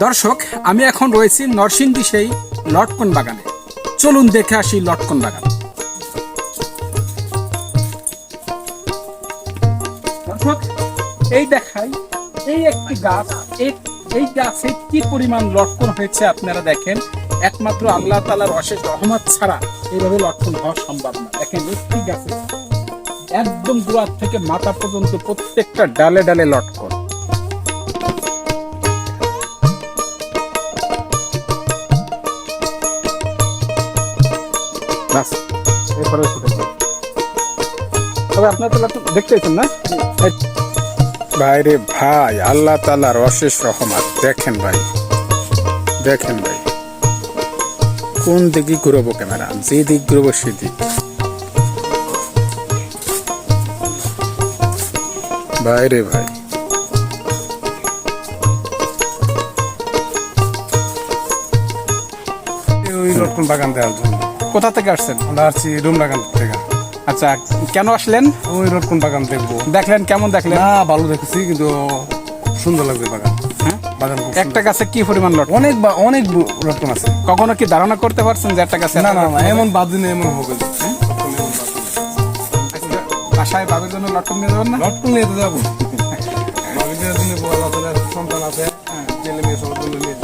দর্শক, আমি এখন রয়েছি নরসিংদী সেই লটকন বাগানে। চলুন দেখে আসি লটকন বাগান। দর্শক, এই দেখাই, এই একটি গাছ, এই গাছে কি পরিমাণ লটকন হয়েছে আপনারা দেখেন। একমাত্র আল্লাহ তাআলার অশেষ রহমত ছাড়া এইভাবে লটকন হওয়া সম্ভব না। দেখেন একটি গাছে একদম গোড়া থেকে মাথা পর্যন্ত প্রত্যেকটা ডালে ডালে লটকন। তবে আপনার তো দেখতে পেয়েছেন না ভাই রে ভাই, আল্লাহ তাআলার অশেষ রহমত। দেখেন ভাই, দেখেন ভাই, কোন দিকে ঘুরবো ক্যামেরা, যে দিক ঘুরবো সেদিক। ভাই রে ভাই, ওই লটকন বাগান দেওয়ার জন্য। কোথা থেকে আসছেন? আমরা আসছি ডুমরাগান থেকে। আচ্ছা, কেন আসলেন? ওই লটকন বাগান দেখবো। দেখলেন, কেমন দেখলেন? না, ভালো দেখেছি, কিন্তু সুন্দর লাগছে বাগান। হ্যাঁ, বাগান খুব একটা গাছে কি পরিমাণ লটকন? অনেক অনেক লটকন আছে। কখনো কি ধারণা করতে পারছেন যে একটা গাছে না এত না লটকন না, হবে? এমন বাদ দিনে এমন হবে। আচ্ছা, বাসায় বাবার জন্য লটকন নিয়ে যাবেন না? লটকন নিয়ে তো যাবো। বাবিদের জন্য বড় সন্তান আছে, ছেলে মেয়ে সবার জন্য নিয়ে